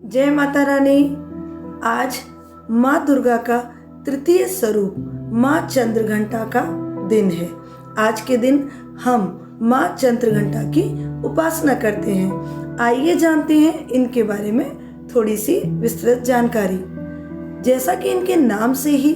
जय माता रानी। आज माँ दुर्गा का तृतीय स्वरूप माँ चंद्रघंटा का दिन है। आज के दिन हम माँ चंद्रघंटा की उपासना करते हैं। आइए जानते हैं इनके बारे में थोड़ी सी विस्तृत जानकारी। जैसा कि इनके नाम से ही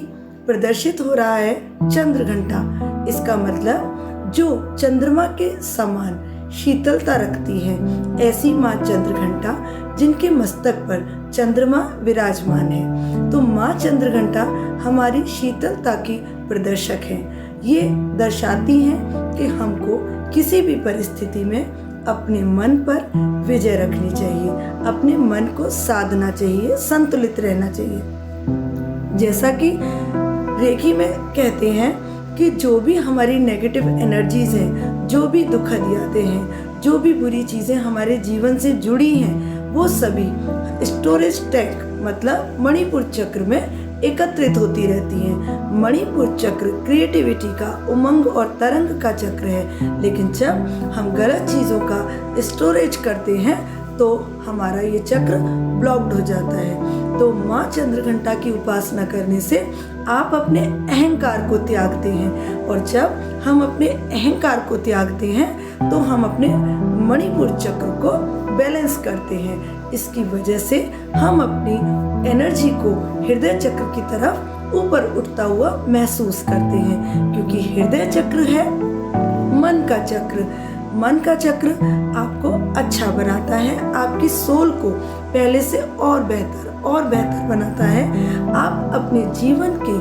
प्रदर्शित हो रहा है चंद्रघंटा, इसका मतलब जो चंद्रमा के समान शीतलता रखती है, ऐसी माँ चंद्रघंटा जिनके मस्तक पर चंद्रमा विराजमान है। तो माँ चंद्रघंटा हमारी शीतलता की प्रदर्शक है। ये दर्शाती हैं कि हमको किसी भी परिस्थिति में अपने मन पर विजय रखनी चाहिए, अपने मन को साधना चाहिए, संतुलित रहना चाहिए। जैसा कि रेकी में कहते हैं कि जो भी हमारी नेगेटिव एनर्जीज हैं, जो भी दुखद यादें हैं, जो भी बुरी चीज़ें हमारे जीवन से जुड़ी हैं, वो सभी स्टोरेज टैंक मतलब मणिपुर चक्र में एकत्रित होती रहती हैं। मणिपुर चक्र क्रिएटिविटी का उमंग और तरंग का चक्र है, लेकिन जब हम गलत चीज़ों का स्टोरेज करते हैं तो हमारा ये चक्र ब्लॉक्ड हो जाता है। तो माँ चंद्रघंटा की उपासना करने से आप अपने अहंकार को त्यागते हैं, और जब हम अपने अहंकार को त्यागते हैं तो हम अपने मणिपुर चक्र को बैलेंस करते हैं। इसकी वजह से हम अपनी एनर्जी को हृदय चक्र की तरफ ऊपर उठता हुआ महसूस करते हैं, क्योंकि हृदय चक्र है मन का चक्र। मन का चक्र आपको अच्छा बनाता है, आपकी सोल को पहले से और बेहतर बनाता है। आप अपने जीवन के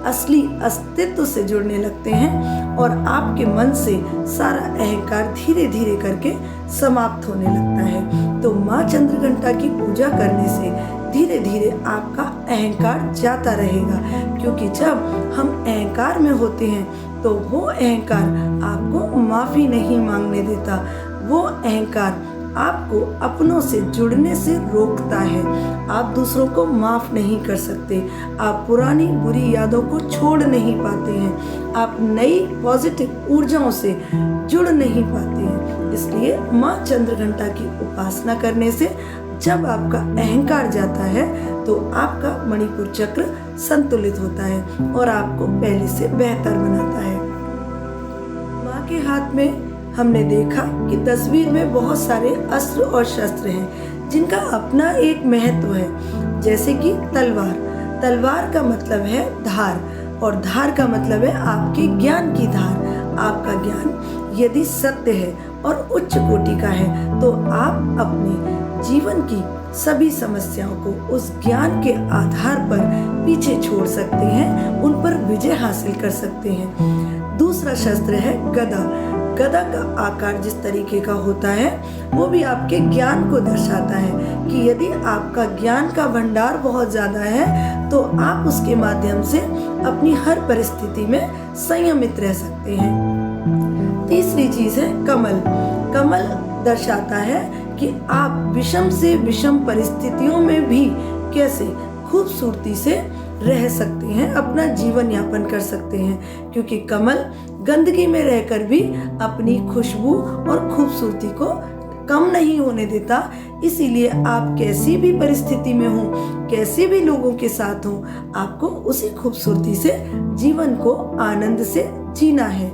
असली अस्तित्व से जुड़ने लगते हैं और आपके मन से सारा अहंकार धीरे धीरे करके समाप्त होने लगता है। तो माँ चंद्रघंटा की पूजा करने से धीरे धीरे आपका अहंकार जाता रहेगा, क्योंकि जब हम अहंकार में होते हैं तो वो अहंकार आपको माफ़ी नहीं मांगने देता। वो अहंकार आपको अपनों से जुड़ने से रोकता है। आप दूसरों को माफ़ नहीं कर सकते, आप पुरानी बुरी यादों को छोड़ नहीं पाते हैं, आप नई पॉजिटिव ऊर्जाओं से जुड़ नहीं पाते हैं। इसलिए माँ चंद्रघंटा की उपासना करने से जब आपका अहंकार जाता है तो आपका मणिपुर चक्र संतुलित होता है और आपको पहले से बेहतर बनाता है। माँ के हाथ में हमने देखा कि तस्वीर में बहुत सारे अस्त्र और शस्त्र हैं जिनका अपना एक महत्व है। जैसे कि तलवार का मतलब है धार, और धार का मतलब है आपके ज्ञान की धार। आपका ज्ञान यदि सत्य है और उच्च कोटि का है तो आप अपने जीवन की सभी समस्याओं को उस ज्ञान के आधार पर पीछे छोड़ सकते हैं, उन पर विजय हासिल कर सकते हैं। दूसरा शस्त्र है गदा। गदा का आकार जिस तरीके का होता है वो भी आपके ज्ञान को दर्शाता है कि यदि आपका ज्ञान का भंडार बहुत ज़्यादा है तो आप उसके माध्यम से अपनी हर परिस्थिति में संयमित रह सकते हैं। तीसरी चीज़ है कमल। कमल दर्शाता है कि आप विषम से विषम परिस्थितियों में भी कैसे खूबसूरती से रह सकते हैं, अपना जीवन यापन कर सकते हैं, क्योंकि कमल गंदगी में रहकर भी अपनी खुशबू और खूबसूरती को कम नहीं होने देता। इसीलिए आप कैसी भी परिस्थिति में हो, कैसे भी लोगों के साथ हो, आपको उसी खूबसूरती से जीवन को आनंद से जीना है।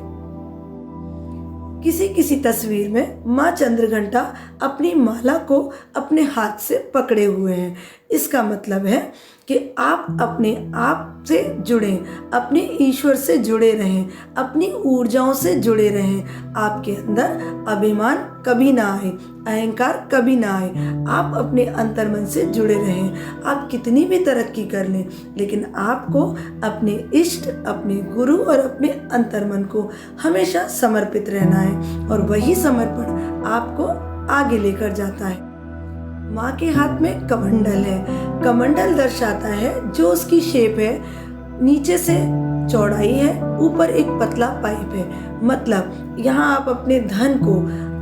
किसी तस्वीर में माँ चंद्रघंटा अपनी माला को अपने हाथ से पकड़े हुए हैं। इसका मतलब है कि आप अपने आप से जुड़ें, अपने ईश्वर से जुड़े रहें, अपनी ऊर्जाओं से जुड़े रहें। आपके अंदर अभिमान कभी ना आए, अहंकार कभी ना आए। आप अपने अंतर्मन से जुड़े रहें। आप कितनी भी तरक्की कर लें, लेकिन आपको अपने इष्ट, अपने गुरु और अपने अंतर्मन को हमेशा समर्पित रहना है, और वही समर्पण आपको आगे लेकर जाता है। माँ के हाथ में कमंडल है। कमंडल दर्शाता है जो उसकी शेप है, नीचे से चौड़ाई है, ऊपर एक पतला पाइप है। मतलब यहाँ आप अपने धन को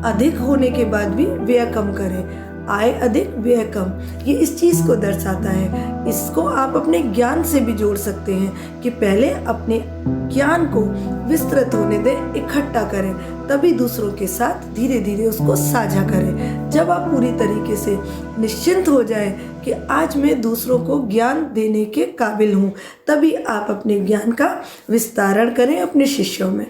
अधिक होने के बाद भी व्यय कम करें, आय अधिक व्यय कम, ये इस चीज़ को दर्शाता है। इसको आप अपने ज्ञान से भी जोड़ सकते हैं कि पहले अपने ज्ञान को विस्तृत होने दें, इकट्ठा करें, तभी दूसरों के साथ धीरे धीरे उसको साझा करें। जब आप पूरी तरीके से निश्चिंत हो जाए कि आज मैं दूसरों को ज्ञान देने के काबिल हूँ, तभी आप अपने ज्ञान का विस्तारण करें अपने शिष्यों में।